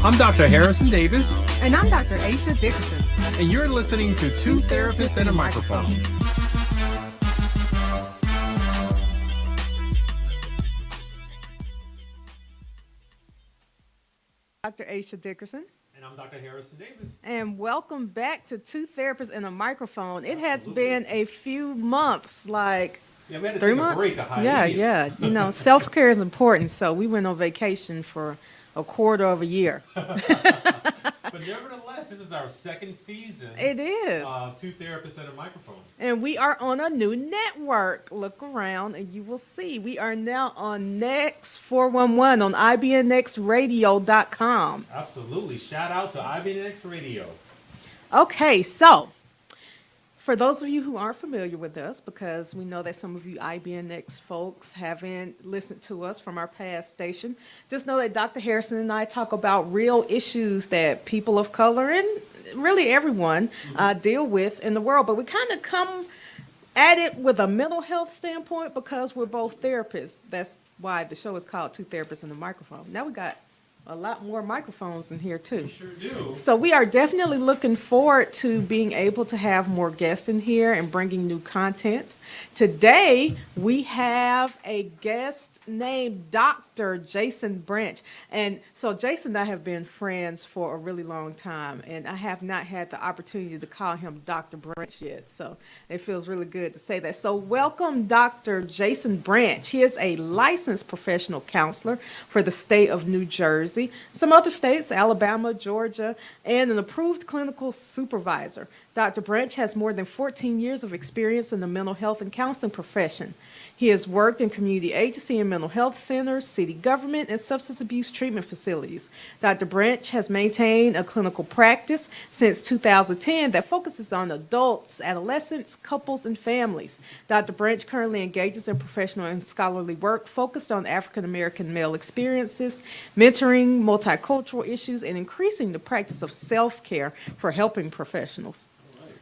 I'm Dr. Harrison Davis. And I'm Dr. Aisha Dickerson. And you're listening to Two Therapists and a Microphone. Dr. Aisha Dickerson. And I'm Dr. Harrison Davis. And welcome back to Two Therapists and a Microphone. It has been a few months, like we had to 3 take months. A break, a hiatus. Yeah. You know, self-care is important, so we went on vacation for a quarter of a year. But nevertheless, this is our second season. It is. Two Therapists and a Microphone. And we are on a new network. Look around and you will see. We are now on Next 411 on IBNXradio.com. Absolutely. Shout out to IBNX Radio. Okay, so for those of you who aren't familiar with us, because we know that some of you IBNX folks haven't listened to us from our past station, just know that Dr. Harrison and I talk about real issues that people of color and really everyone deal with in the world. But we kind of come at it with a mental health standpoint because we're both therapists. That's why the show is called Two Therapists and a Microphone. Now we got a lot more microphones in here too. We sure do. So we are definitely looking forward to being able to have more guests in here and bringing new content. Today we have a guest named Dr. Jason Branch. And so Jason and I have been friends for a really long time, and I have not had the opportunity to call him Dr. Branch yet. So it feels really good to say that. So welcome, Dr. Jason Branch. He is a licensed professional counselor for the state of New Jersey, some other states, Alabama, Georgia, and an approved clinical supervisor. Dr. Branch has more than 14 years of experience in the mental health and counseling profession. He has worked in community agency and mental health centers, city government, and substance abuse treatment facilities. Dr. Branch has maintained a clinical practice since 2010 that focuses on adults, adolescents, couples, and families. Dr. Branch currently engages in professional and scholarly work focused on African American male experiences, mentoring multicultural issues, and increasing the practice of self-care for helping professionals.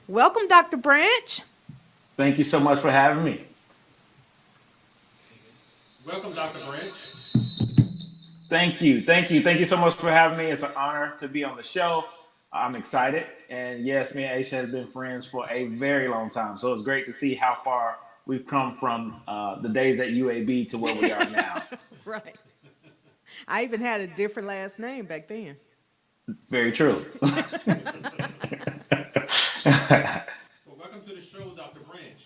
Welcome, Dr. Branch. Thank you so much for having me. Welcome, Dr. Branch. Thank you so much for having me. It's an honor to be on the show. I'm excited. And yes, me and Aisha has been friends for a very long time. So it's great to see how far we've come from the days at UAB to where we are now. Right. I even had a different last name back then. Very true. Well, welcome to the show, Dr. Branch.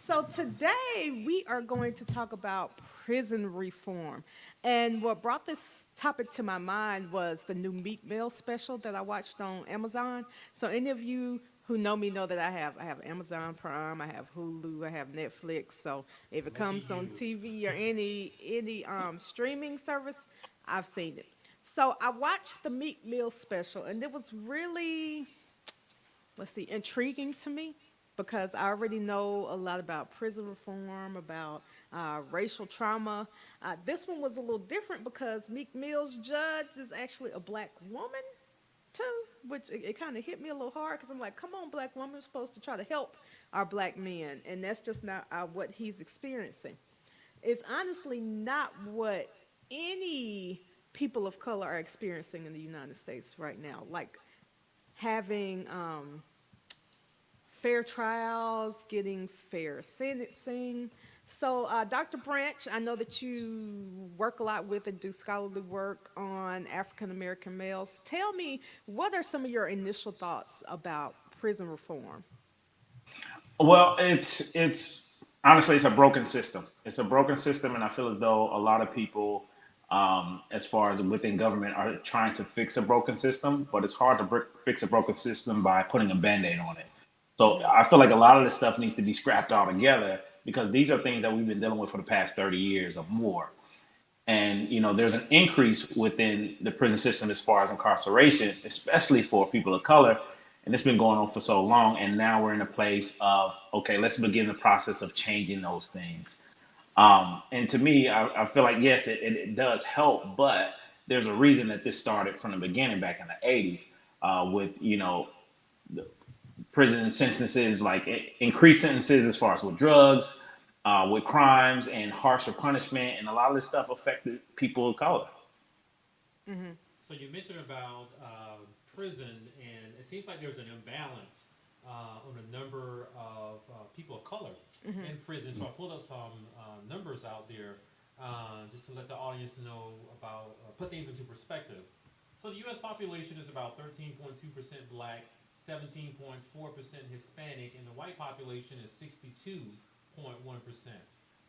So today we are going to talk about prison reform. And what brought this topic to my mind was the new Meek Mill special that I watched on Amazon. So any of you who know me know that I have Amazon Prime, I have Hulu, I have Netflix. So if it comes on TV or any streaming service, I've seen it. So I watched the Meek Mill special, and it was really, intriguing to me because I already know a lot about prison reform, about racial trauma. This one was a little different because Meek Mill's judge is actually a black woman, too, which it kind of hit me a little hard because I'm like, come on, black woman, we're supposed to try to help our black men, and that's just not what he's experiencing. It's honestly not what any people of color are experiencing in the United States right now, like having fair trials, getting fair sentencing. So, Dr. Branch, I know that you work a lot with and do scholarly work on African American males. Tell me, what are some of your initial thoughts about prison reform? Well, it's honestly, it's a broken system. It's a broken system, and I feel as though a lot of people, as far as within government, are trying to fix a broken system. But it's hard to fix a broken system by putting a band-aid on it. So I feel like a lot of this stuff needs to be scrapped altogether because these are things that we've been dealing with for the past 30 years or more. And there's an increase within the prison system as far as incarceration, especially for people of color. And it's been going on for so long. And now we're in a place of, okay, let's begin the process of changing those things. And to me, I feel like, yes, it does help, but there's a reason that this started from the beginning back in the 80s with, the prison sentences, like increased sentences as far as with drugs, with crimes and harsher punishment. And a lot of this stuff affected people of color. So you mentioned about prison, and it seems like there's an imbalance on the number of people of color in prison. So I pulled up some numbers out there just to let the audience know about, put things into perspective. So the U.S. population is about 13.2% black, 17.4% Hispanic, and the white population is 62.1%.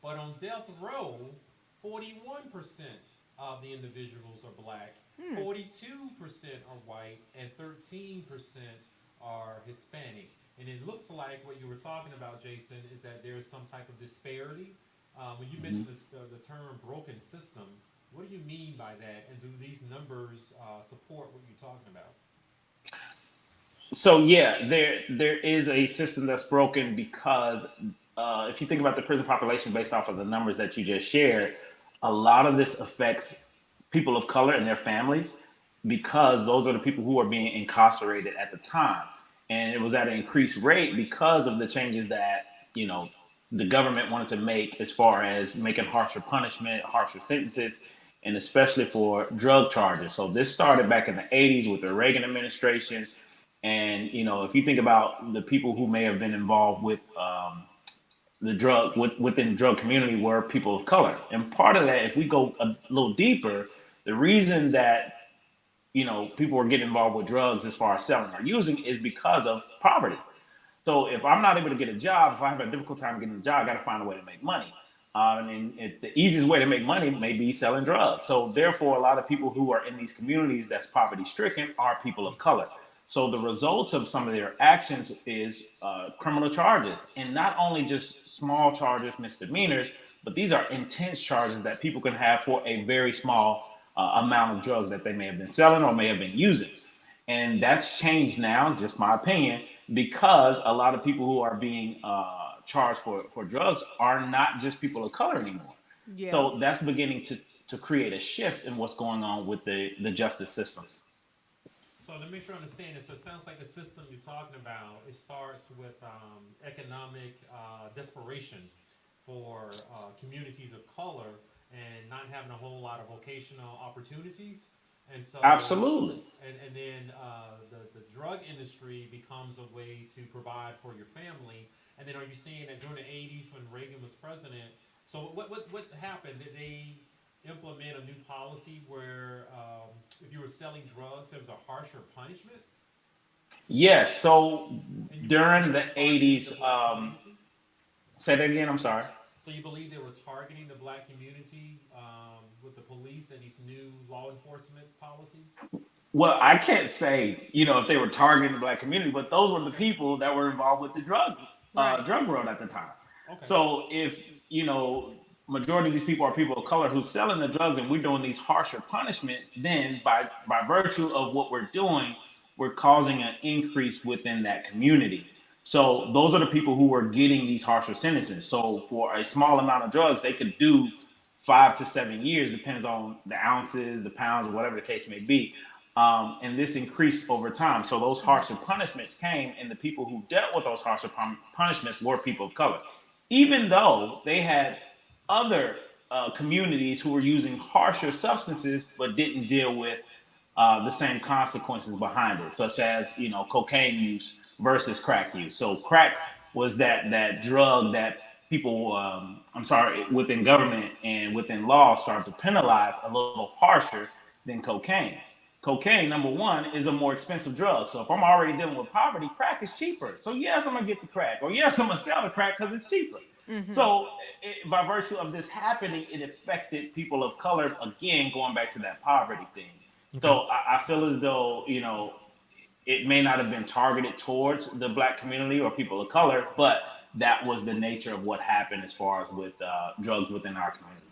But on death row, 41% of the individuals are black, 42% are white, and 13% are Hispanic. And it looks like what you were talking about, Jason, is that there's some type of disparity. When you mentioned this, the term broken system, what do you mean by that? And do these numbers support what you're talking about? So yeah, there is a system that's broken because if you think about the prison population based off of the numbers that you just shared, a lot of this affects people of color and their families because those are the people who are being incarcerated at the time, and it was at an increased rate because of the changes that the government wanted to make as far as making harsher punishment, harsher sentences, and especially for drug charges. So this started back in the 80s with the Reagan administration. And if you think about the people who may have been involved with within the drug community were people of color. And part of that, if we go a little deeper, the reason that people are getting involved with drugs as far as selling or using is because of poverty. So if I'm not able to get a job, if I have a difficult time getting a job, I got to find a way to make money. The easiest way to make money may be selling drugs. So therefore, a lot of people who are in these communities that's poverty stricken are people of color. So the results of some of their actions is criminal charges, and not only just small charges, misdemeanors, but these are intense charges that people can have for a very small amount of drugs that they may have been selling or may have been using. And that's changed now, just my opinion, because a lot of people who are being charged for drugs are not just people of color anymore. Yeah. So that's beginning to create a shift in what's going on with the justice system. So to make sure I understand this, so it sounds like the system you're talking about, it starts with economic desperation for communities of color and not having a whole lot of vocational opportunities. And so, Absolutely. and then the drug industry becomes a way to provide for your family. And then are you seeing that during the 80s when Reagan was president, so what happened? Did they implement a new policy where if you were selling drugs, there was a harsher punishment, Yes. So and you believe they during were the targeting the 80s, black community? say that again. I'm sorry. So you believe they were targeting the black community with the police and these new law enforcement policies? Well, I can't say, if they were targeting the black community, but those were the Okay, people that were involved with the Right. drug world at the time. okay, So if, you know, majority of these people are people of color who's selling the drugs and we're doing these harsher punishments, then by virtue of what we're doing, we're causing an increase within that community. So those are the people who are getting these harsher sentences. So for a small amount of drugs, they could do 5 to 7 years, depends on the ounces, the pounds, or whatever the case may be. And this increased over time. So those harsher punishments came, and the people who dealt with those harsher punishments were people of color, even though they had other communities who were using harsher substances but didn't deal with the same consequences behind it, such as cocaine use versus crack use. So crack was that drug that people, I'm sorry, within government and within law started to penalize a little harsher than cocaine. Cocaine, number one, is a more expensive drug. So if I'm already dealing with poverty, crack is cheaper. So yes, I'm gonna get the crack, or yes, I'm gonna sell the crack because it's cheaper. So by virtue of this happening, it affected people of color again, going back to that poverty thing. okay. So I feel as though it may not have been targeted towards the black community or people of color, but that was the nature of what happened as far as with drugs within our community.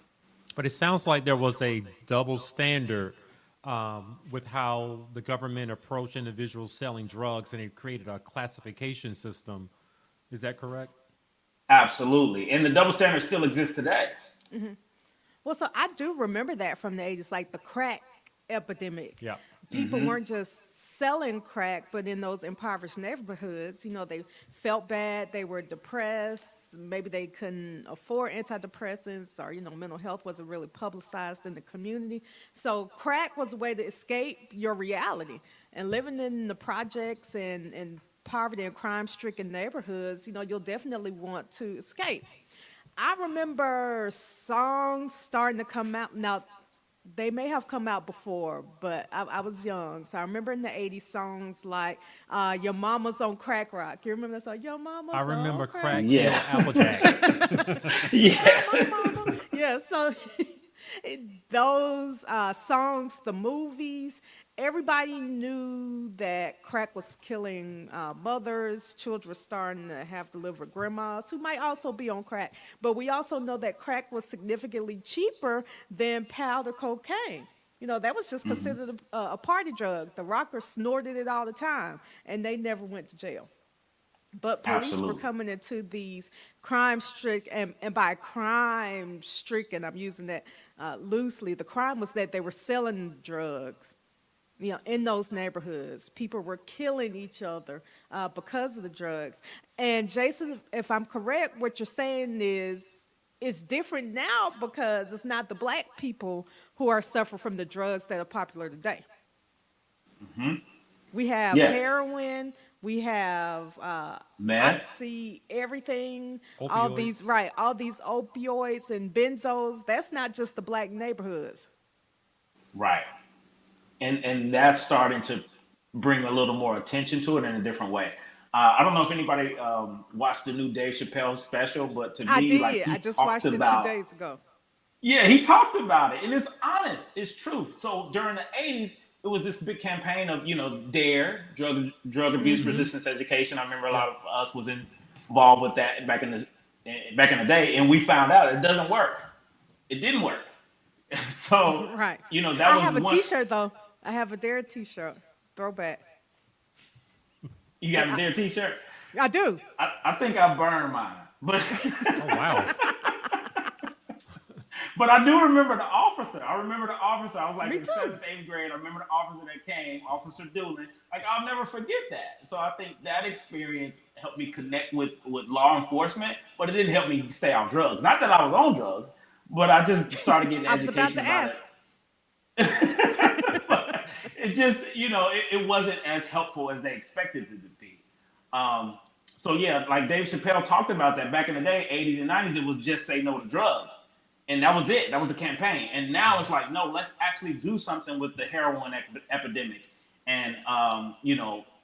But it sounds like there was a double standard with how the government approached individuals selling drugs, and it created a classification system. Is that correct? Absolutely, and the double standard still exists today. Well, so I do remember that from the 80s, like the crack epidemic. Yeah. People weren't just selling crack, but in those impoverished neighborhoods, they felt bad, they were depressed, maybe they couldn't afford antidepressants, or mental health wasn't really publicized in the community. So crack was a way to escape your reality. And living in the projects and poverty and crime stricken neighborhoods, you'll definitely want to escape. I remember songs starting to come out. Now, they may have come out before, but I was young. So I remember in the 80s songs like Your Mama's on Crack Rock. You remember that song? Your Mama's I on remember Crack Crack Yeah. Kill Applejack. Yeah. Mama. Yeah, so those songs, the movies, everybody knew that crack was killing mothers. Children were starting to have to live with grandmas who might also be on crack. But we also know that crack was significantly cheaper than powder cocaine. That was just considered a party drug. The rockers snorted it all the time, and they never went to jail. But police were Absolutely. coming into these crime strict, and by crime stricken, I'm using that loosely. The crime was that they were selling drugs, in those neighborhoods. People were killing each other because of the drugs. And Jason, if I'm correct, what you're saying is it's different now because it's not the black people who are suffering from the drugs that are popular today. We have Yes. heroin, we have Meth. oxy, everything, Opioids. all these opioids and benzos. That's not just the black neighborhoods. Right. And that's starting to bring a little more attention to it in a different way. I don't know if anybody watched the new Dave Chappelle special, but to I me, like did. he I just talked watched it two about, days ago. yeah, he talked about it, and it's honest, it's truth. So during the '80s, it was this big campaign of DARE, drug abuse resistance education. I remember a Yep. lot of us was involved with that back in the day, and we found out it doesn't work. It didn't work. So Right. that I was have a one. T-shirt though. I have a Dare T-shirt. Throwback. You Yeah, got a DARE T-shirt. I do. I think I burned mine, but Oh wow. but I do remember the officer. I remember the officer. I was like Me in too. seventh, eighth grade. I remember the officer that came, Officer Doolin. Like I'll never forget that. So I think that experience helped me connect with law enforcement, but it didn't help me stay off drugs. Not that I was on drugs, but I just started getting I was about education to about it. ask. But it just, it wasn't as helpful as they expected it to be. Um, so yeah, like Dave Chappelle talked about that back in the day, 80s and 90s, it was just say no to drugs. And that was it. That was the campaign. And now it's like, no, let's actually do something with the heroin epidemic and,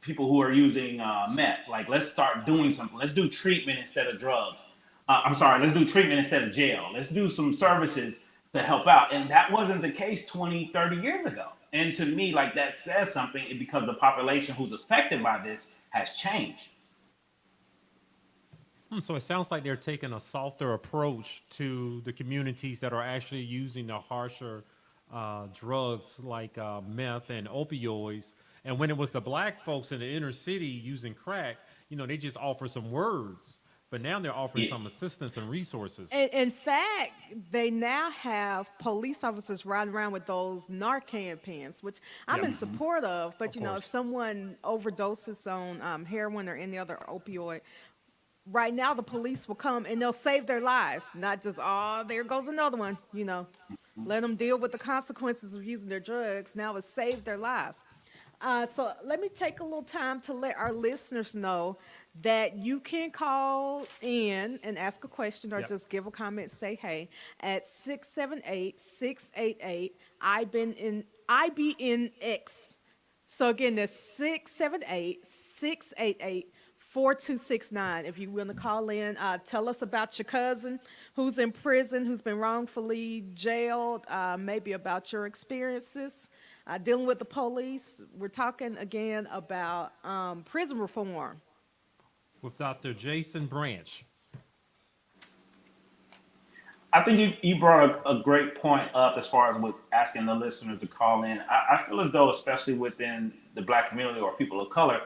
people who are using meth. Like, let's start doing something. Let's do treatment instead of drugs. I'm sorry, let's do treatment instead of jail. Let's do some services to help out. And that wasn't the case 20, 30 years ago. And to me, like that says something because the population who's affected by this has changed. So it sounds like they're taking a softer approach to the communities that are actually using the harsher drugs like meth and opioids. And when it was the black folks in the inner city using crack, they just offer some words. But now they're offering Yeah. some assistance and resources. In fact, they now have police officers riding around with those Narcan pens, which I'm in Yep. support of. But Of if course. someone overdoses on heroin or any other opioid, right now the police will come and they'll save their lives, not just there goes another one. Let them deal with the consequences of using their drugs. Now it's saved their lives. So let me take a little time to let our listeners know that you can call in and ask a question or Yep. just give a comment, say hey, at 678-688 IBNX. So again, that's 678-688-4269. If you want to call in, tell us about your cousin who's in prison, who's been wrongfully jailed, maybe about your experiences dealing with the police. We're talking again about prison reform. With Dr. Jason Branch. I think you brought a great point up as far as with asking the listeners to call in. I feel as though, especially within the black community or people of color,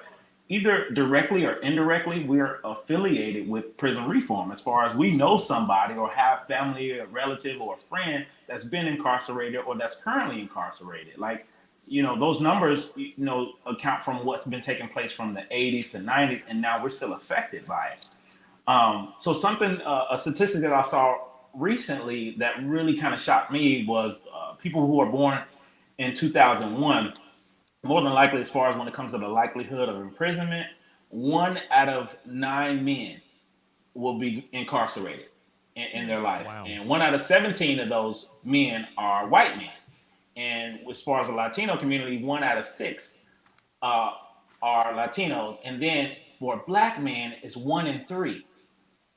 either directly or indirectly, we're affiliated with prison reform as far as we know somebody or have family, a relative, or a friend that's been incarcerated or that's currently incarcerated. Like, those numbers, account from what's been taking place from the 80s to 90s, and now we're still affected by it. So a statistic that I saw recently that really kind of shocked me was people who are born in 2001, more than likely, as far as when it comes to the likelihood of imprisonment, 1 out of 9 men will be incarcerated in their life. Wow. And 1 out of 17 of those men are white men. And as far as the Latino community, 1 out of 6 are Latinos. And then for black men, it's 1 in 3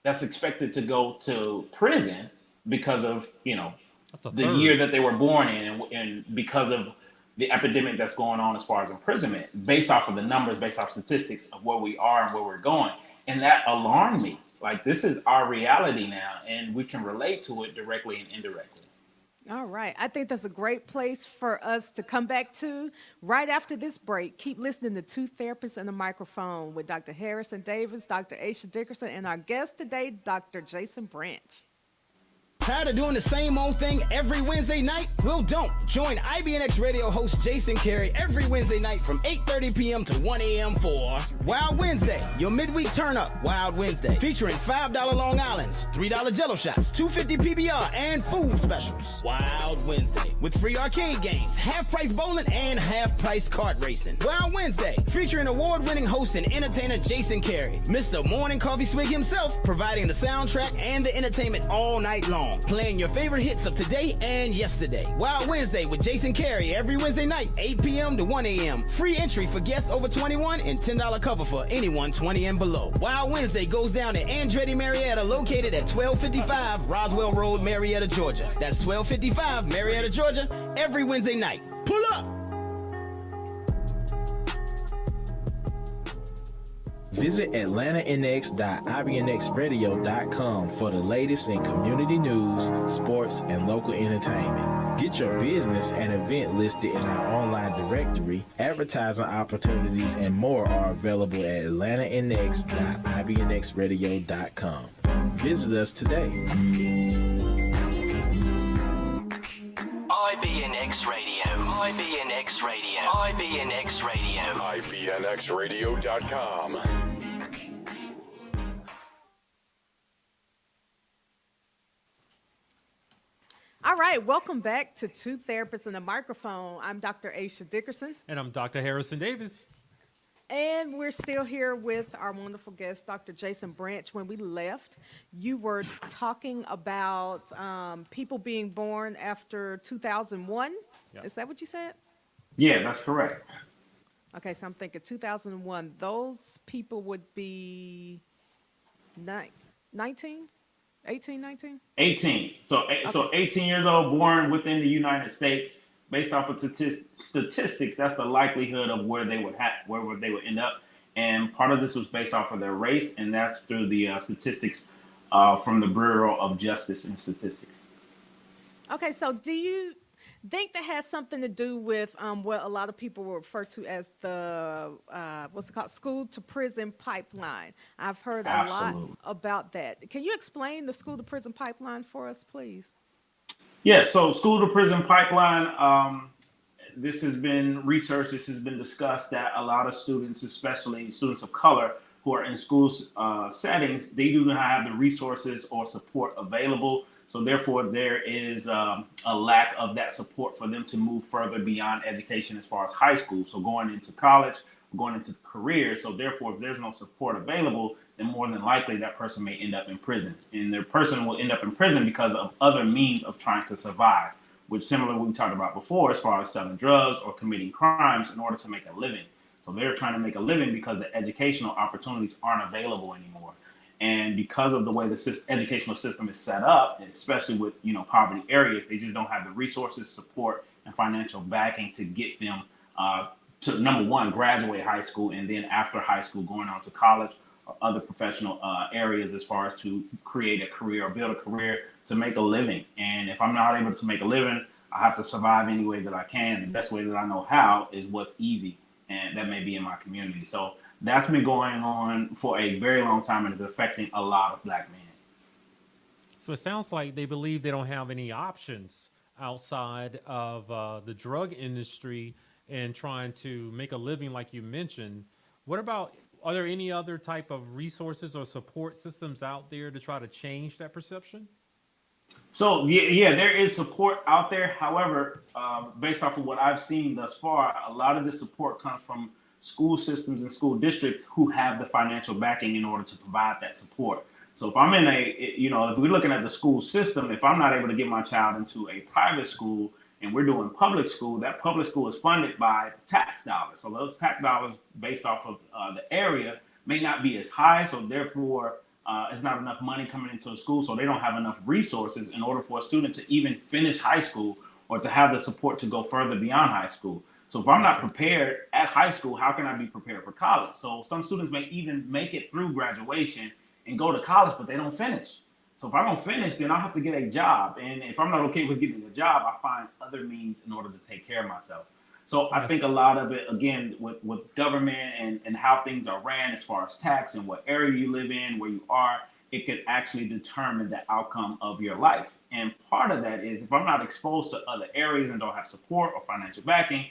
that's expected to go to prison because of, That's a the third. year that they were born in, and because of the epidemic that's going on as far as imprisonment, based off of the numbers, based off statistics of where we are and where we're going. And that alarmed me. Like, this is our reality now, and we can relate to it directly and indirectly. All right. I think that's a great place for us to come back to right after this break. Keep listening to Two Therapists and a Microphone with Dr. Harrison Davis, Dr. Aisha Dickerson, and our guest today, Dr. Jason Branch. Tired of doing the same old thing every Wednesday night? Well, don't. Join IBNX radio host Jason Carey every Wednesday night from 8:30 p.m. to 1 a.m. for Wild Wednesday, your midweek turn-up. Wild Wednesday, featuring $5 Long Islands, $3 Jello shots, $2.50 PBR, and food specials. Wild Wednesday, with free arcade games, half-price bowling, and half-price kart racing. Wild Wednesday, featuring award-winning host and entertainer Jason Carey, Mr. Morning Coffee Swig himself, providing the soundtrack and the entertainment all night long. Playing your favorite hits of today and yesterday. Wild Wednesday with Jason Carey every Wednesday night, 8 p.m. to 1 a.m. Free entry for guests over 21 and $10 cover for anyone 20 and below. Wild Wednesday goes down at Andretti Marietta, located at 1255 Roswell Road, Marietta, Georgia. That's 1255 Marietta, Georgia, every Wednesday night. Pull up! Visit AtlantaNX.IBNXradio.com for the latest in community news, sports, and local entertainment. Get your business and event listed in our online directory. Advertising opportunities and more are available at AtlantaNX.IBNXradio.com. Visit us today. IBNX Radio, IBNX Radio, IBNX Radio, IBNXradio.com. All right. Welcome back to Two Therapists and a Microphone. I'm Dr. Aisha Dickerson. And I'm Dr. Harrison Davis. And we're still here with our wonderful guest, Dr. Jason Branch. When we left, you were talking about people being born after 2001. Yeah. Is that what you said? Yeah, that's correct. Okay, so I'm thinking 2001. Those people would be 19, 18, 19? 18. So 18 years old, born within the United States. Based off of statistics, that's the likelihood of where they would end up. And part of this was based off of their race, and that's through the statistics from the Bureau of Justice and Statistics. Okay, so do you think that has something to do with what a lot of people will refer to as the, what's it called, school to prison pipeline? I've heard a lot about that. Can you explain the school to prison pipeline for us, please? Yeah, so school to prison pipeline, this has been researched, this has been discussed, that a lot of students, especially students of color who are in school settings, they do not have the resources or support available. So therefore, there is a lack of that support for them to move further beyond education as far as high school. So going into college, going into careers. So therefore, if there's no support available, then more than likely that person may end up in prison. And their person will end up in prison because of other means of trying to survive, which similar to what we talked about before, as far as selling drugs or committing crimes in order to make a living. So they're trying to make a living because the educational opportunities aren't available anymore. And because of the way the educational system is set up, especially with poverty areas, they just don't have the resources, support, and financial backing to get them to, number one, graduate high school, and then after high school, going on to college or other professional areas as far as to create a career or build a career to make a living. And if I'm not able to make a living, I have to survive any way that I can. The best way that I know how is what's easy, and that may be in my community. So that's been going on for a very long time, and is affecting a lot of black men. So it sounds like they believe they don't have any options outside of the drug industry and trying to make a living, like you mentioned. What about, are there any other type of resources or support systems out there to try to change that perception? So yeah, there is support out there. However, based off of what I've seen thus far, a lot of the support comes from school systems and school districts who have the financial backing in order to provide that support. So if I'm in if we're looking at the school system, if I'm not able to get my child into a private school and we're doing public school, that public school is funded by tax dollars. So those tax dollars based off of the area may not be as high. So therefore, it's not enough money coming into a school, so they don't have enough resources in order for a student to even finish high school or to have the support to go further beyond high school. So if I'm not prepared at high school, how can I be prepared for college? So some students may even make it through graduation and go to college, but they don't finish. So if I don't finish, then I'll have to get a job. And if I'm not okay with getting a job, I find other means in order to take care of myself. So I think a lot of it, again, with government and how things are ran as far as tax and what area you live in, where you are, it could actually determine the outcome of your life. And part of that is if I'm not exposed to other areas and don't have support or financial backing,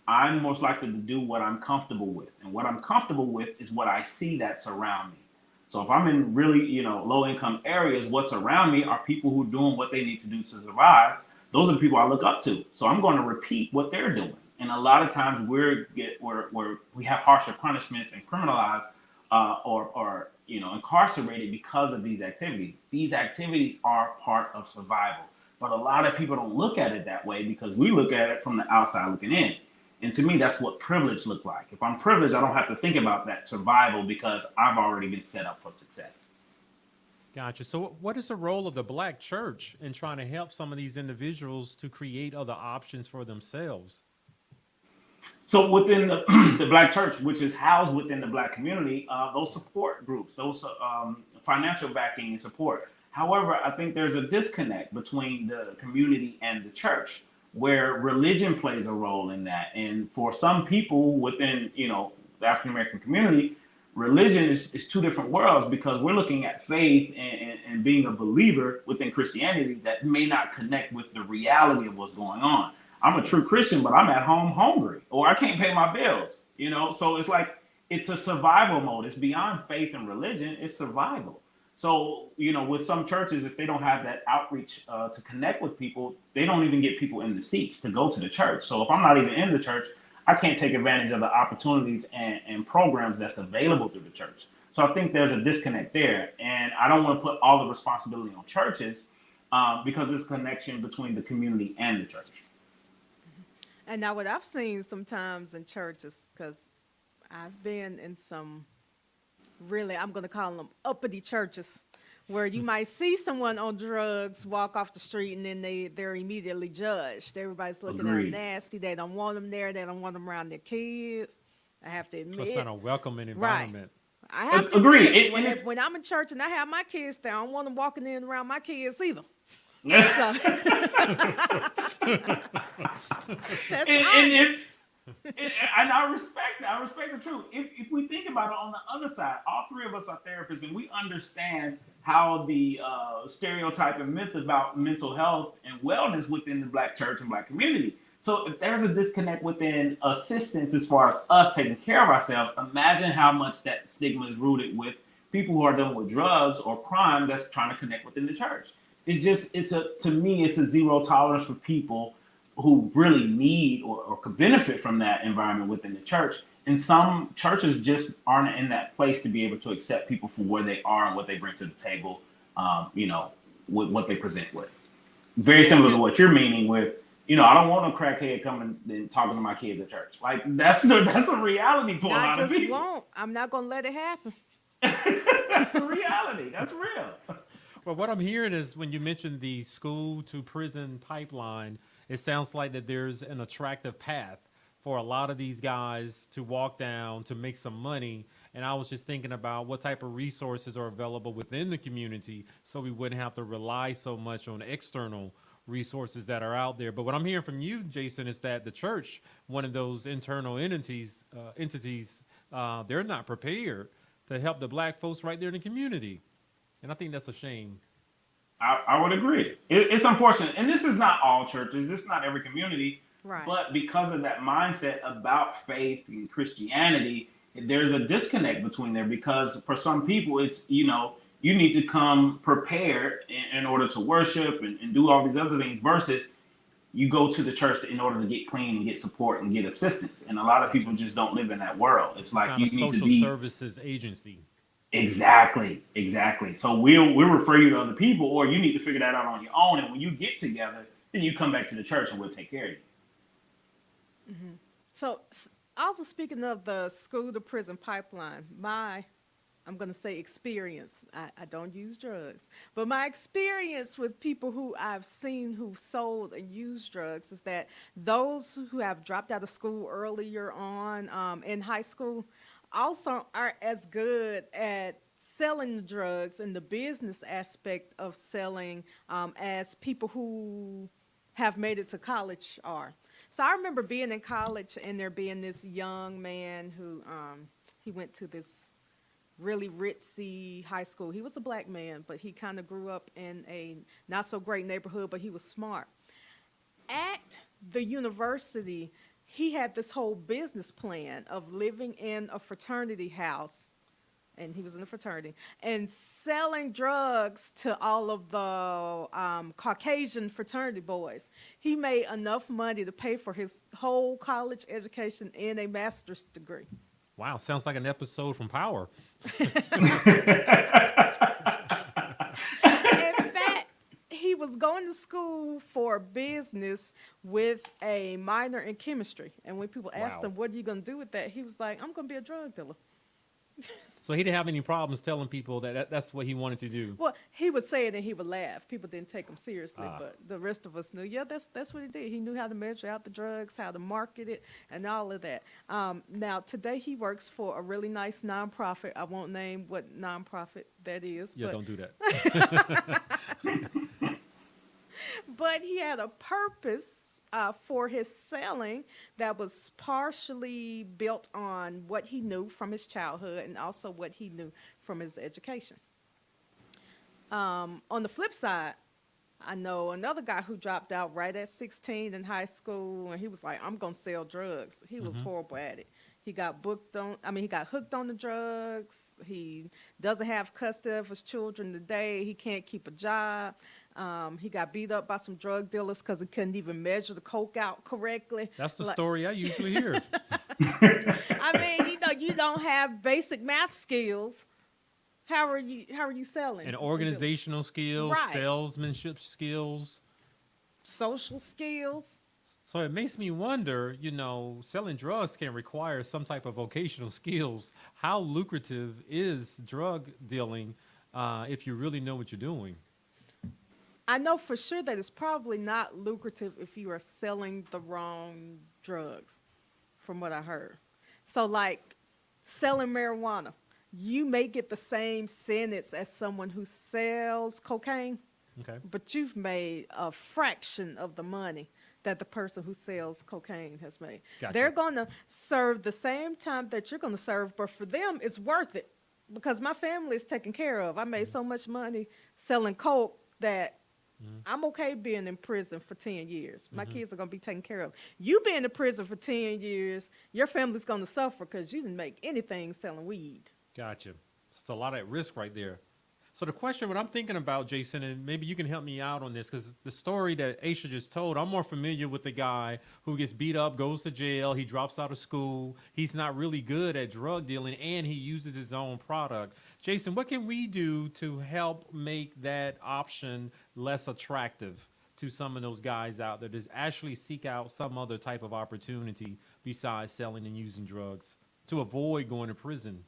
I'm most likely to do what I'm comfortable with. And what I'm comfortable with is what I see that's around me. So if I'm in really, low income areas, what's around me are people who are doing what they need to do to survive. Those are the people I look up to. So I'm going to repeat what they're doing. And a lot of times we have harsher punishments and criminalized or incarcerated because of these activities. These activities are part of survival. But a lot of people don't look at it that way because we look at it from the outside looking in. And to me, that's what privilege look like. If I'm privileged, I don't have to think about that survival because I've already been set up for success. Gotcha. So what is the role of the Black church in trying to help some of these individuals to create other options for themselves? So within the Black church, which is housed within the Black community, those support groups, those financial backing and support. However, I think there's a disconnect between the community and the church, where religion plays a role in that. And for some people within, the African American community, religion is two different worlds because we're looking at faith and being a believer within Christianity that may not connect with the reality of what's going on. I'm a true Christian, but I'm at home hungry or I can't pay my bills, So it's like, it's a survival mode. It's beyond faith and religion. It's survival. So, with some churches, if they don't have that outreach to connect with people, they don't even get people in the seats to go to the church. So if I'm not even in the church, I can't take advantage of the opportunities and programs that's available through the church. So I think there's a disconnect there. And I don't want to put all the responsibility on churches because it's a connection between the community and the church. And now what I've seen sometimes in churches, because I've been in some really, I'm going to call them uppity churches, where you might see someone on drugs walk off the street and then they're immediately judged. Everybody's looking at them nasty. They don't want them there. They don't want them around their kids. I have to admit. So it's not a welcoming environment. Right. I have to agree. admit, when I'm in church and I have my kids there, I don't want them walking in around my kids either. So, that's honest. And I respect that. I respect the truth. If we think about it on the other side, all three of us are therapists and we understand how the stereotype and myth about mental health and wellness within the Black church and Black community. So if there's a disconnect within assistance as far as us taking care of ourselves, imagine how much that stigma is rooted with people who are dealing with drugs or crime that's trying to connect within the church. To me, it's a zero tolerance for people who really need or could benefit from that environment within the church. And some churches just aren't in that place to be able to accept people for where they are and what they bring to the table, with what they present with. Very similar to what you're meaning with, I don't want no crackhead coming and talking to my kids at church. Like that's a reality for a lot of people. Won't. I'm not going to let it happen. That's the reality. That's real. Well, what I'm hearing is when you mentioned the school to prison pipeline, it sounds like that there's an attractive path for a lot of these guys to walk down to make some money. And I was just thinking about what type of resources are available within the community so we wouldn't have to rely so much on external resources that are out there. But what I'm hearing from you, Jason, is that the church, one of those internal entities, they're not prepared to help the Black folks right there in the community. And I think that's a shame. I would agree. It's unfortunate. And this is not all churches. This is not every community. Right. But because of that mindset about faith and Christianity, there's a disconnect between there because for some people, it's, you need to come prepared in order to worship and do all these other things versus you go to the church in order to get clean and get support and get assistance. And a lot of people just don't live in that world. It's It's like not a you need to social be services agency. exactly. So we'll refer you to other people, or you need to figure that out on your own. And when you get together, then you come back to the church and we'll take care of you. So, also speaking of the school to prison pipeline, I'm going to say experience. I don't use drugs, but my experience with people who I've seen who've sold and used drugs is that those who have dropped out of school earlier on in high school also aren't as good at selling the drugs and the business aspect of selling as people who have made it to college are. So I remember being in college and there being this young man who he went to this really ritzy high school. He was a black man, but he kind of grew up in a not so great neighborhood, but he was smart. At the university, he had this whole business plan of living in a fraternity house, and he was in a fraternity, and selling drugs to all of the Caucasian fraternity boys. He made enough money to pay for his whole college education and a master's degree. Wow, sounds like an episode from Power. In fact, he was going to school for business with a minor in chemistry. And when people asked Wow. him, what are you going to do with that? He was like, I'm going to be a drug dealer. So he didn't have any problems telling people that's what he wanted to do. Well, he would say it and he would laugh. People didn't take him seriously, Ah. but the rest of us knew, yeah, that's what he did. He knew how to measure out the drugs, how to market it, and all of that. Now, today he works for a really nice nonprofit. I won't name what nonprofit that is. Yeah, but don't do that. But he had a purpose for his selling that was partially built on what he knew from his childhood and also what he knew from his education. On the flip side, I know another guy who dropped out right at 16 in high school, and he was like, I'm going to sell drugs. He was horrible at it. He got hooked on the drugs. He doesn't have custody of his children today. He can't keep a job. He got beat up by some drug dealers because he couldn't even measure the coke out correctly. That's the Like- story I usually hear. I mean, you don't have basic math skills. How are you selling? And organizational skills, Right. salesmanship skills. Social skills. So it makes me wonder, selling drugs can require some type of vocational skills. How lucrative is drug dealing if you really know what you're doing? I know for sure that it's probably not lucrative if you are selling the wrong drugs, from what I heard. So, like selling marijuana, you may get the same sentence as someone who sells cocaine, Okay. but you've made a fraction of the money that the person who sells cocaine has made. Gotcha. They're going to serve the same time that you're going to serve, but for them, it's worth it because my family is taken care of. I made so much money selling coke that I'm okay being in prison for 10 years. My kids are going to be taken care of. You being in prison for 10 years, your family's going to suffer because you didn't make anything selling weed. Gotcha. It's a lot at risk right there. So the question, what I'm thinking about, Jason, and maybe you can help me out on this, because the story that Aisha just told, I'm more familiar with the guy who gets beat up, goes to jail, he drops out of school, he's not really good at drug dealing, and he uses his own product. Jason, what can we do to help make that option less attractive to some of those guys out there that actually seek out some other type of opportunity besides selling and using drugs to avoid going to prison?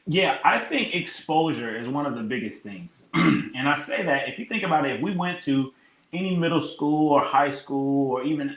Yeah, I think exposure is one of the biggest things. And I say that if you think about it, if we went to any middle school or high school or even,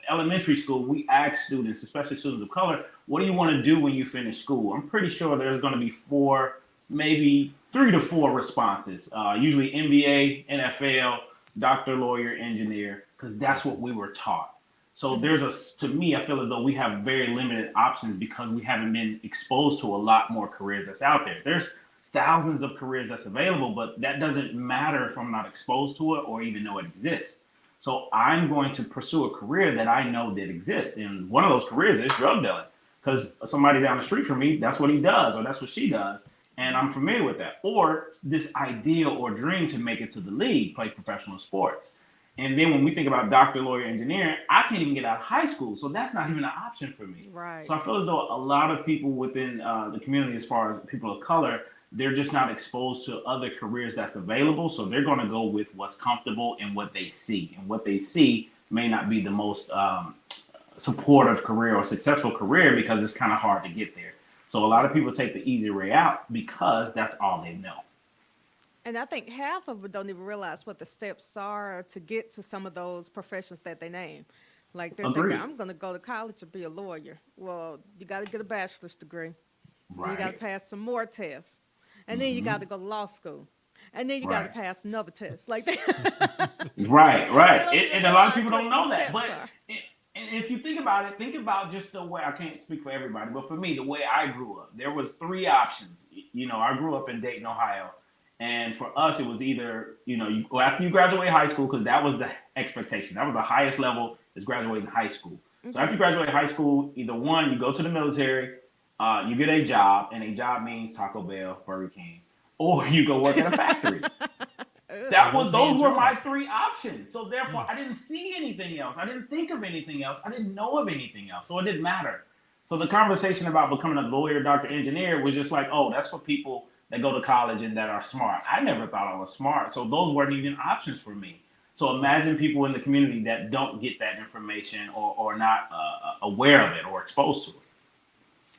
elementary school, we ask students, especially students of color, what do you want to do when you finish school? I'm pretty sure there's going to be 4, maybe 3 to 4 responses. Usually NBA, NFL, doctor, lawyer, engineer, because that's what we were taught. So to me, I feel as though we have very limited options because we haven't been exposed to a lot more careers that's out there. There's thousands of careers that's available, but that doesn't matter if I'm not exposed to it or even know it exists. So I'm going to pursue a career that I know that exists. And one of those careers is drug dealing. Because somebody down the street from me, that's what he does, or that's what she does. And I'm familiar with that. Or this ideal or dream to make it to the league, play professional sports. And then when we think about doctor, lawyer, engineer, I can't even get out of high school. So that's not even an option for me. Right. So I feel as though a lot of people within the community, as far as people of color, they're just not exposed to other careers that's available. So they're going to go with what's comfortable and what they see. And what they see may not be the most supportive career or successful career because it's kind of hard to get there. So a lot of people take the easy way out because that's all they know. And I think half of them don't even realize what the steps are to get to some of those professions that they name. Like they're Agreed. thinking, I'm going to go to college to be a lawyer. Well, you got to get a bachelor's degree. Then you got to pass some more tests. And then you got to go to law school. And then you got to Right. pass another test. Like that. Right. don't even And a lot of realize people what don't know these that. steps But are. and if you think about just the way, I can't speak for everybody, but for me, the way I grew up, there was three options. You know, I grew up in Dayton, Ohio. And for us, it was either, after you graduate high school, because that was the expectation. That was the highest level, is graduating high school. So after you graduate high school, either one, you go to the military, you get a job, and a job means Taco Bell, Burger King, or you go work at a factory. Those were my three options. So therefore, I didn't see anything else. I didn't think of anything else. I didn't know of anything else. So it didn't matter. So the conversation about becoming a lawyer, doctor, engineer was just like, oh, that's for people that go to college and that are smart. I never thought I was smart. So those weren't even options for me. So imagine people in the community that don't get that information or not aware of it or exposed to it.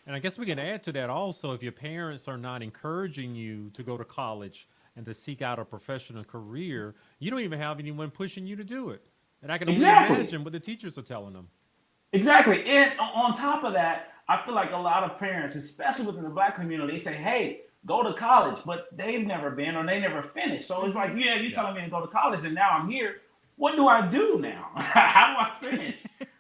And I guess we can add to that also, if your parents are not encouraging you to go to college and to seek out a professional career, you don't even have anyone pushing you to do it. And I can only Exactly. imagine what the teachers are telling them. Exactly. And on top of that, I feel like a lot of parents, especially within the Black community, they say, hey, go to college, but they've never been or they never finished. So it's like, yeah, you're telling me to go to college and now I'm here. What do I do now? How do I finish?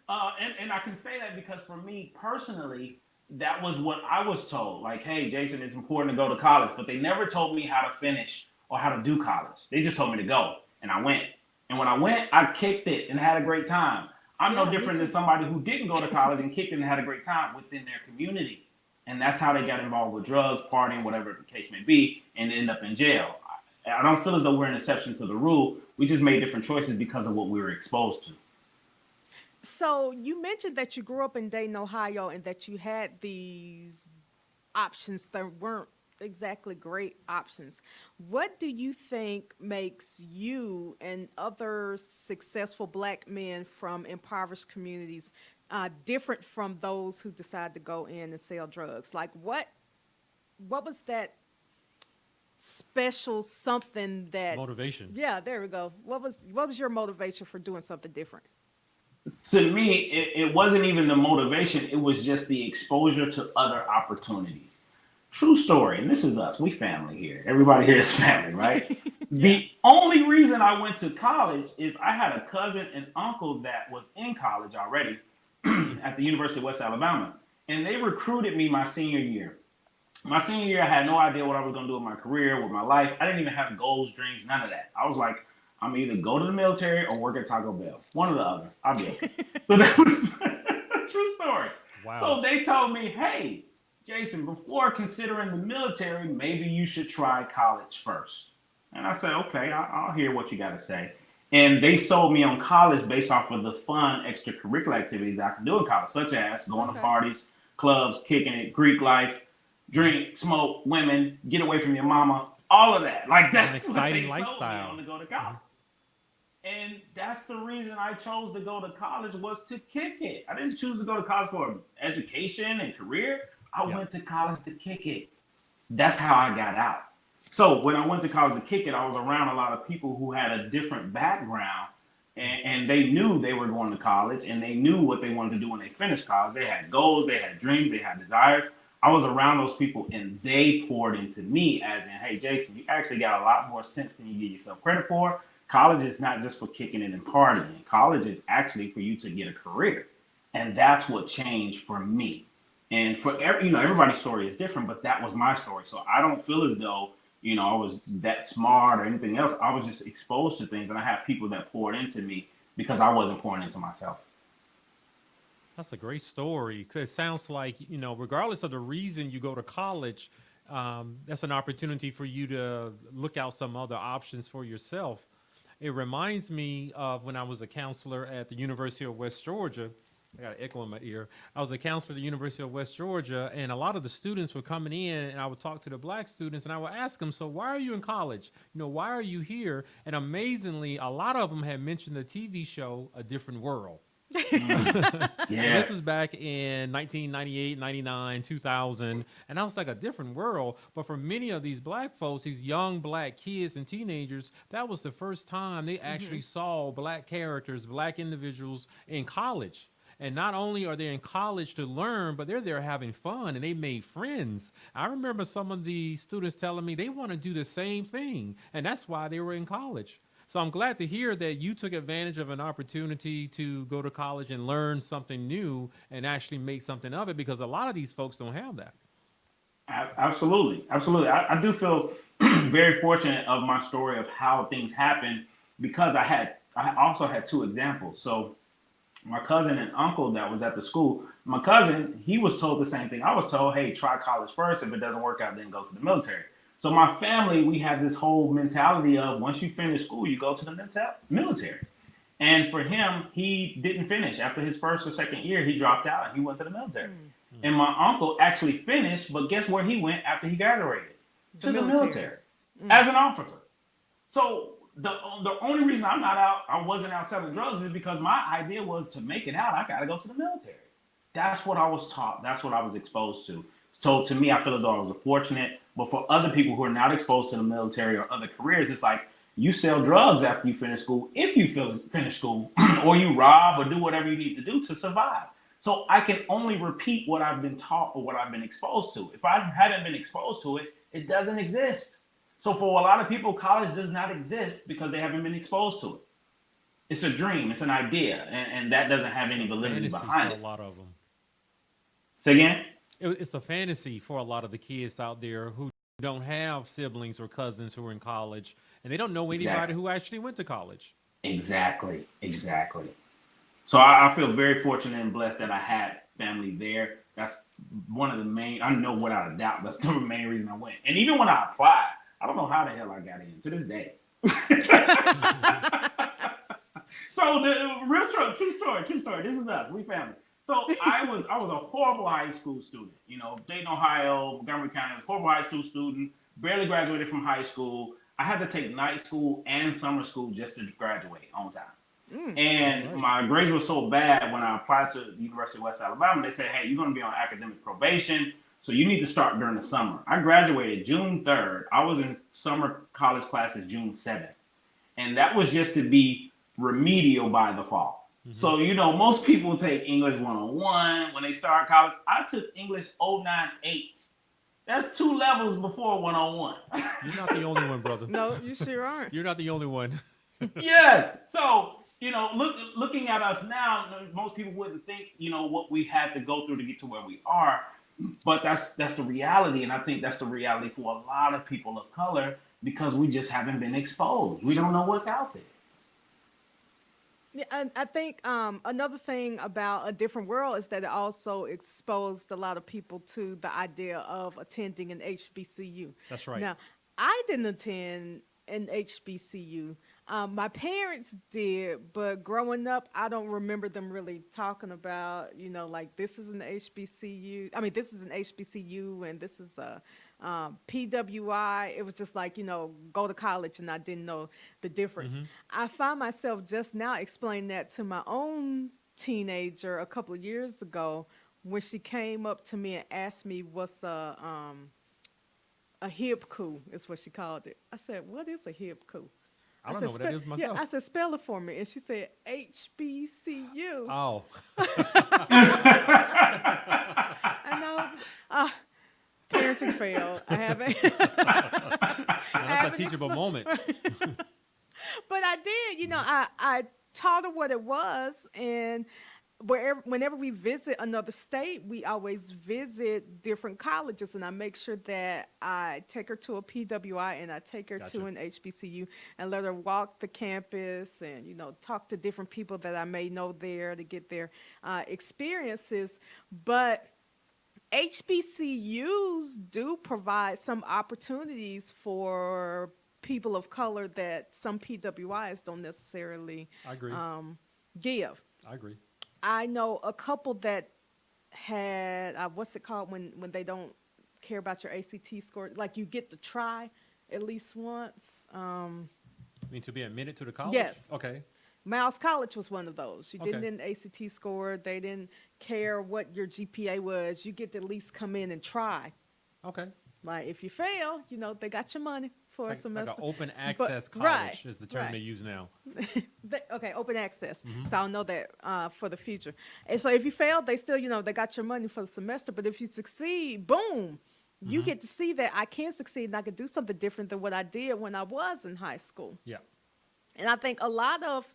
And I can say that because for me personally, that was what I was told. Like, hey, Jason, it's important to go to college, but they never told me how to finish or how to do college. They just told me to go, and I went. And when I went, I kicked it and had a great time. I'm no different than somebody who didn't go to college and kicked it and had a great time within their community. And that's how they got involved with drugs, partying, whatever the case may be, and end up in jail. I don't feel as though we're an exception to the rule. We just made different choices because of what we were exposed to. So you mentioned that you grew up in Dayton, Ohio, and that you had these options that weren't exactly great options. What do you think makes you and other successful Black men from impoverished communities different from those who decide to go in and sell drugs? Like what was that special something that Motivation. Yeah, there we go. What was your motivation for doing something different? To me, it wasn't even the motivation. It was just the exposure to other opportunities. True story. And this is us. We family here. Everybody here is family, right? The only reason I went to college is I had a cousin and uncle that was in college already at the University of West Alabama. And they recruited me my senior year. My senior year, I had no idea what I was going to do with my career, with my life. I didn't even have goals, dreams, none of that. I was like, I'm either go to the military or work at Taco Bell. One or the other. I'll be okay. So that was a true story. Wow. So they told me, hey, Jason, before considering the military, maybe you should try college first. And I said, okay, I'll hear what you got to say. And they sold me on college based off of the fun extracurricular activities that I could do in college, such as going to parties, clubs, kicking it, Greek life, drink, smoke, women, get away from your mama, all of that. Like that's An exciting what they lifestyle. sold me on to go to college. And that's the reason I chose to go to college was to kick it. I didn't choose to go to college for education and career. I went to college to kick it. That's how I got out. So when I went to college to kick it, I was around a lot of people who had a different background and they knew they were going to college and they knew what they wanted to do when they finished college. They had goals, they had dreams, they had desires. I was around those people and they poured into me as in, hey, Jason, you actually got a lot more sense than you give yourself credit for. College is not just for kicking it and partying. College is actually for you to get a career. And that's what changed for me. And for everybody's story is different, but that was my story. So I don't feel as though, I was that smart or anything else. I was just exposed to things and I had people that poured into me because I wasn't pouring into myself. That's a great story. 'Cause it sounds like, regardless of the reason you go to college, that's an opportunity for you to look out some other options for yourself. It reminds me of when I was a counselor at the University of West Georgia. I got an echo in my ear. I was a counselor at the University of West Georgia, and a lot of the students were coming in, and I would talk to the black students, and I would ask them, so why are you in college? Why are you here? And amazingly, a lot of them had mentioned the TV show A Different World. And Yeah. this was back in 1998, 99, 2000. And I was like, A Different World. But for many of these black folks, these young black kids and teenagers, that was the first time they actually saw black characters, black individuals in college. And not only are they in college to learn, but they're there having fun and they made friends. I remember some of the students telling me they want to do the same thing. And that's why they were in college. So I'm glad to hear that you took advantage of an opportunity to go to college and learn something new and actually make something of it, because a lot of these folks don't have that. Absolutely. Absolutely. I do feel very fortunate of my story of how things happened, because I also had two examples. So my cousin and uncle that was at the school, my cousin, he was told the same thing I was told. Hey, try college first. If it doesn't work out, then go to the military. So my family, we have this whole mentality of once you finish school, you go to the military. And for him, he didn't finish. After his first or second year, he dropped out and he went to the military. And my uncle actually finished, but guess where he went after he graduated? To the military as an officer. So the only reason I wasn't out selling drugs is because my idea was to make it out, I got to go to the military. That's what I was taught. That's what I was exposed to. So to me, I feel as though I was fortunate. But for other people who are not exposed to the military or other careers, it's like you sell drugs after you finish school, if you finish school, or you rob or do whatever you need to do to survive. So I can only repeat what I've been taught or what I've been exposed to. If I hadn't been exposed to it, it doesn't exist. So for a lot of people, college does not exist because they haven't been exposed to it. It's a dream. It's an idea. And that doesn't have any validity behind it. A lot of them. Say again? It's a fantasy for a lot of the kids out there who don't have siblings or cousins who are in college, and they don't know anybody who actually went to college. Exactly. So I feel very fortunate and blessed that I had family there. That's one of the main, I know without a doubt, that's the main reason I went. And even when I applied, I don't know how the hell I got in to this day. So the real true story. This is us, we family. So I was a horrible high school student. Dayton, Ohio, Montgomery County, I was a horrible high school student, barely graduated from high school. I had to take night school and summer school just to graduate on time. And my grades were so bad when I applied to the University of West Alabama, they said, hey, you're going to be on academic probation, so you need to start during the summer. I graduated June 3rd. I was in summer college classes June 7th. And that was just to be remedial by the fall. So, most people take English 101 when they start college. I took English 098. That's 2 levels before 101. You're not the only one, brother. No, you sure aren't. You're not the only one. Yes. So, looking at us now, most people wouldn't think, what we had to go through to get to where we are. But that's the reality. And I think that's the reality for a lot of people of color, because we just haven't been exposed. We don't know what's out there. Yeah, I think another thing about A Different World is that it also exposed a lot of people to the idea of attending an HBCU. That's right. Now, I didn't attend an HBCU. My parents did, but growing up, I don't remember them really talking about, like this is an HBCU. I mean, this is an HBCU and this is a PWI. It was just like, go to college, and I didn't know the difference. I find myself just now explaining that to my own teenager a couple of years ago when she came up to me and asked me what's a hip coup, is what she called it. I said, what is a hip coup? I don't know what that is myself. Yeah, I said, spell it for me. And she said, HBCU. Oh. I know. Parenting failed. I haven't. That's a teachable moment. But I did, I taught her what it was, and whenever we visit another state, we always visit different colleges, and I make sure that I take her to a PWI and I take her Gotcha. to an HBCU and let her walk the campus and, talk to different people that I may know there to get their experiences. But HBCUs do provide some opportunities for people of color that some PWIs don't necessarily I agree. give. I agree. I know a couple that had what's it called when they don't care about your ACT score? Like you get to try at least once. I mean, to be admitted to the college? Yes. Okay. Miles College was one of those. You didn't Okay. get an ACT score. They didn't care what your GPA was. You get to at least come in and try. Okay. Like if you fail, they got your money for a It's like semester. an open access college right, is the term right. they use now. Okay, open access. Mm-hmm. So I'll know that for the future. And so if you fail, they still, they got your money for the semester. But if you succeed, boom, you Mm-hmm. get to see that I can succeed and I can do something different than what I did when I was in high school. Yeah. And I think a lot of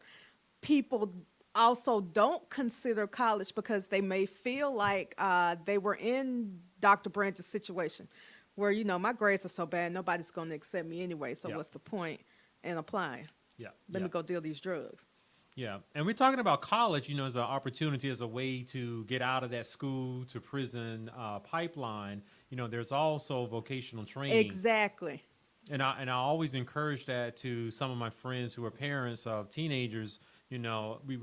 people also don't consider college because they may feel like they were in Dr. Branch's situation where, my grades are so bad, nobody's going to accept me anyway. So Yeah. what's the point in applying? Yeah. Let yeah. me go deal these drugs. Yeah, and we're talking about college, as an opportunity, as a way to get out of that school to prison pipeline. There's also vocational training. Exactly. And I always encourage that to some of my friends who are parents of teenagers. We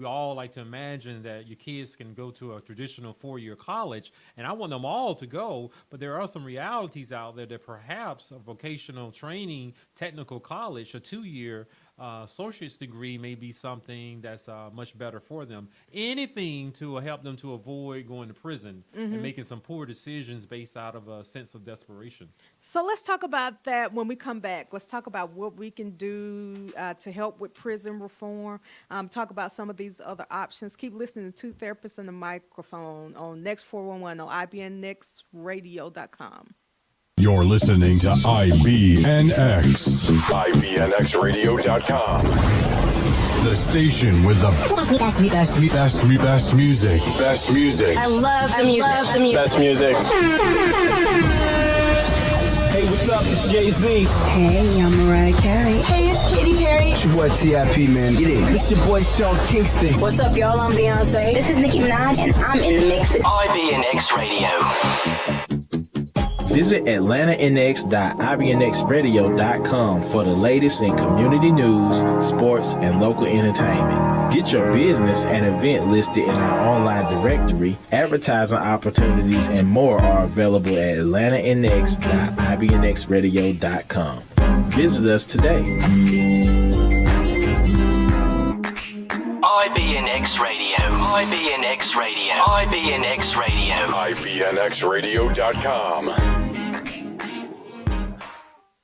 all like to imagine that your kids can go to a traditional 4-year college, and I want them all to go, but there are some realities out there that perhaps a vocational training technical college, a 2-year associate's degree may be something that's much better for them. Anything to help them to avoid going to prison and making some poor decisions based out of a sense of desperation. So let's talk about that when we come back. Let's talk about what we can do to help with prison reform. Talk about some of these other options. Keep listening to Two Therapists and the Microphone on Next 411 on IBNNextRadio.com. You're listening to IBNX. IBNXradio.com. The station with the best music. Best music. I love the music. Best music. Hey, what's up? It's Jay-Z. Hey, I'm Mariah Carey. Hey, it's Katy Perry. It's your boy T.I.P., man. Get it. It's your boy Sean Kingston. What's up, y'all? I'm Beyonce. This is Nicki Minaj, and I'm in the mix with IBNX Radio. Visit AtlantaNX.IBNXradio.com for the latest in community news, sports, and local entertainment. Get your business and event listed in our online directory. Advertising opportunities and more are available at AtlantaNX.IBNXradio.com. Visit us today. IBNX Radio. IBNX Radio. IBNX Radio. IBNXradio.com.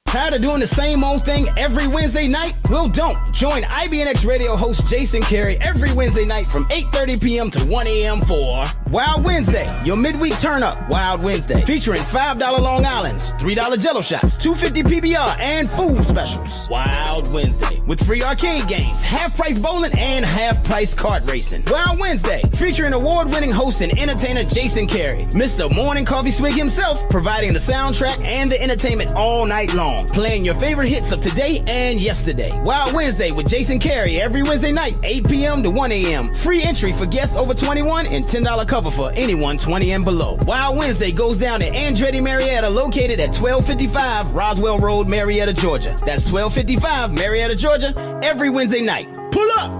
Tired of doing the same old thing every Wednesday night? Well, don't. Join IBNX radio host Jason Carey every Wednesday night from 8:30 p.m. to 1 a.m. for Wild Wednesday, your midweek turn-up Wild Wednesday, featuring $5 Long Islands, $3 Jello shots, $2.50 PBR, and food specials. Wild Wednesday, with free arcade games, half-price bowling, and half-price kart racing. Wild Wednesday, featuring award-winning host and entertainer Jason Carey, Mr. Morning Coffee Swig himself, providing the soundtrack and the entertainment all night long, playing your favorite hits of today and yesterday. Wild Wednesday with Jason Carey every Wednesday night, 8 p.m. to 1 a.m. Free entry for guests over 21 and $10 cover for anyone 20 and below. Wild Wednesday goes down at Andretti Marietta, located at 1255 Roswell Road, Marietta, Georgia. That's 1255 Marietta, Georgia, every Wednesday night. Pull up!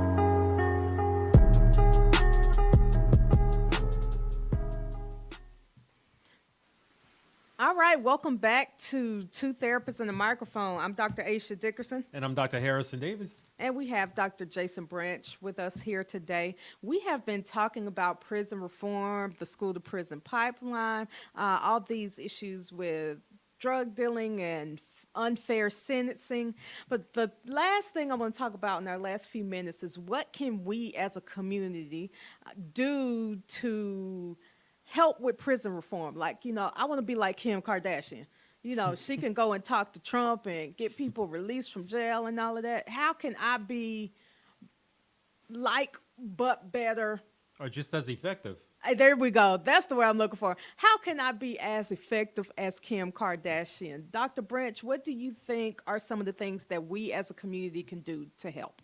All right, welcome back to Two Therapists and the Microphone. I'm Dr. Aisha Dickerson. And I'm Dr. Harrison Davis. And we have Dr. Jason Branch with us here today. We have been talking about prison reform, the school-to-prison pipeline, all these issues with drug dealing and unfair sentencing. But the last thing I want to talk about in our last few minutes is what can we as a community do to help with prison reform? Like, I want to be like Kim Kardashian. She can go and talk to Trump and get people released from jail and all of that. How can I be like but better Or just as effective. There we go. That's the word I'm looking for. How can I be as effective as Kim Kardashian? Dr. Branch, what do you think are some of the things that we as a community can do to help?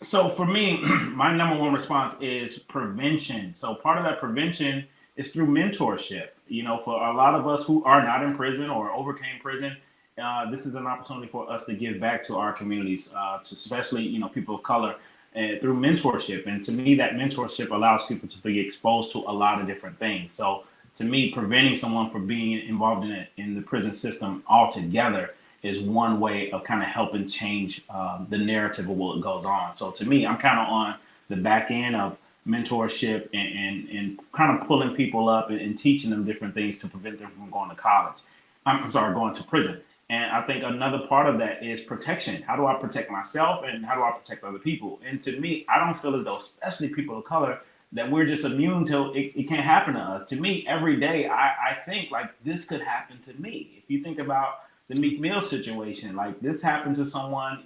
So for me, my number one response is prevention. So part of that prevention is through mentorship. For a lot of us who are not in prison or overcame prison, this is an opportunity for us to give back to our communities, to especially people of color, through mentorship. And to me, that mentorship allows people to be exposed to a lot of different things. So to me, preventing someone from being involved in the prison system altogether is one way of kind of helping change the narrative of what goes on. So to me, I'm kind of on the back end of mentorship and kind of pulling people up and teaching them different things to prevent them from going to college. I'm sorry, going to prison. And I think another part of that is protection. How do I protect myself and how do I protect other people? And to me, I don't feel as though, especially people of color, that we're just immune till it can't happen to us. To me, every day, I think like this could happen to me. If you think about the Meek Mill situation, like this happened to someone,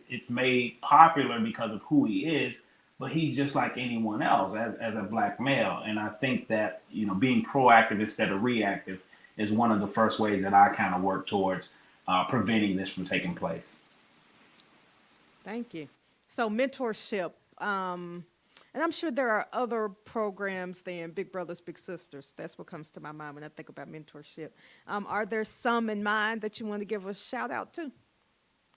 it's made popular because of who he is, but he's just like anyone else as a black male. And I think that, being proactive instead of reactive is one of the first ways that I kind of work towards preventing this from taking place. Thank you. So mentorship, and I'm sure there are other programs than Big Brothers Big Sisters. That's what comes to my mind when I think about mentorship. Are there some in mind that you want to give a shout out to?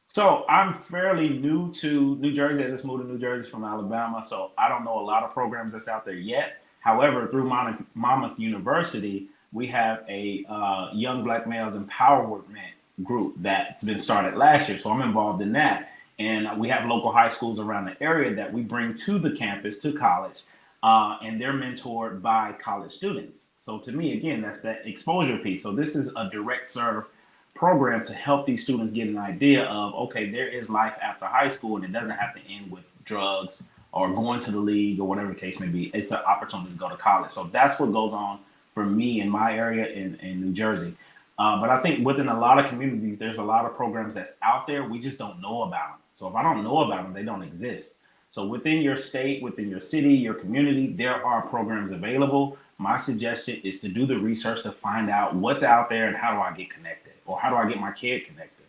So I'm fairly new to New Jersey. I just moved to New Jersey from Alabama, so I don't know a lot of programs that's out there yet. However, through Monmouth University, we have a Young Black Males Empowerment group that's been started last year. So I'm involved in that. And we have local high schools around the area that we bring to the campus, to college, and they're mentored by college students. So to me, again, that's that exposure piece. So this is a direct serve program to help these students get an idea of, okay, there is life after high school and it doesn't have to end with drugs or going to the league or whatever the case may be. It's an opportunity to go to college. So that's what goes on for me in my area in New Jersey. But I think within a lot of communities, there's a lot of programs that's out there. We just don't know about them. So if I don't know about them, they don't exist. So within your state, within your city, your community, there are programs available. My suggestion is to do the research to find out what's out there and how do I get connected, or how do I get my kid connected.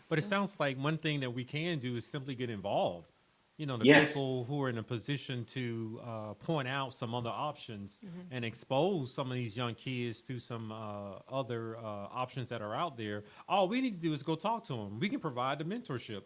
But it sounds like one thing that we can do is simply get involved. The Yes. people who are in a position to point out some other options and expose some of these young kids to some other options that are out there. All we need to do is go talk to them. We can provide the mentorship.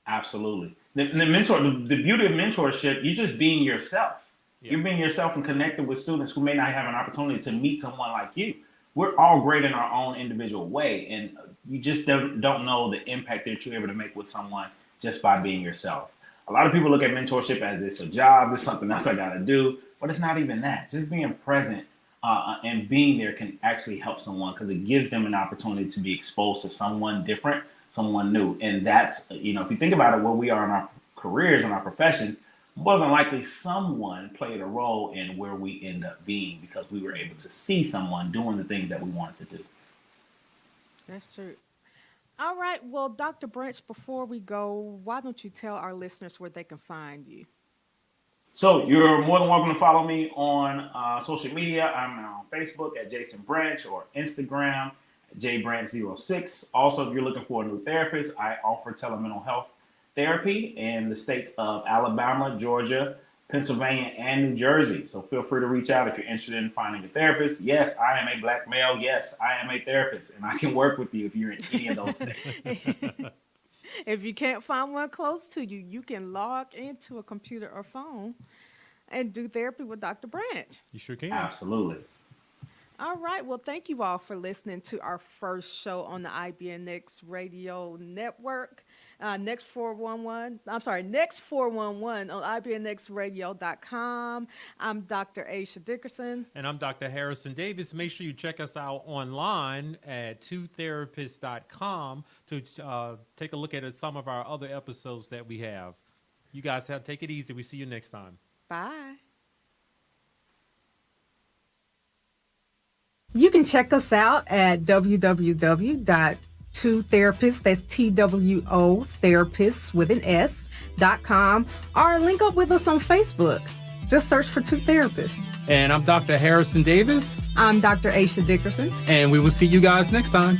Absolutely. The beauty of mentorship, you're just being yourself. Yeah. You're being yourself and connected with students who may not have an opportunity to meet someone like you. We're all great in our own individual way, and you just don't know the impact that you're able to make with someone just by being yourself. A lot of people look at mentorship as it's a job, it's something else I got to do, but it's not even that. Just being present and being there can actually help someone because it gives them an opportunity to be exposed to someone different, someone new. And that's, if you think about it, where we are in our careers and our professions, more than likely someone played a role in where we end up being because we were able to see someone doing the things that we wanted to do. That's true. All right. Well, Dr. Branch, before we go, why don't you tell our listeners where they can find you? So you're more than welcome to follow me on social media. I'm on Facebook at Jason Branch or Instagram at jbranch06. Also, if you're looking for a new therapist, I offer telemental health therapy in the states of Alabama, Georgia, Pennsylvania, and New Jersey. So feel free to reach out if you're interested in finding a therapist. Yes, I am a black male. Yes, I am a therapist, and I can work with you if you're in any of those things. If you can't find one close to you, you can log into a computer or phone and do therapy with Dr. Branch. You sure can. Absolutely. All right. Well, thank you all for listening to our first show on the IBNX Radio Network. Next 411 on IBNXradio.com. I'm Dr. Aisha Dickerson. And I'm Dr. Harrison Davis. Make sure you check us out online at twotherapist.com to take a look at some of our other episodes that we have. You guys take it easy. We see you next time. Bye. You can check us out at www.twotherapist.com. Two Therapists, that's TWO Therapists with an S.com, or link up with us on Facebook. Just search for Two Therapists. And I'm Dr. Harrison Davis. I'm Dr. Aisha Dickerson. And we will see you guys next time.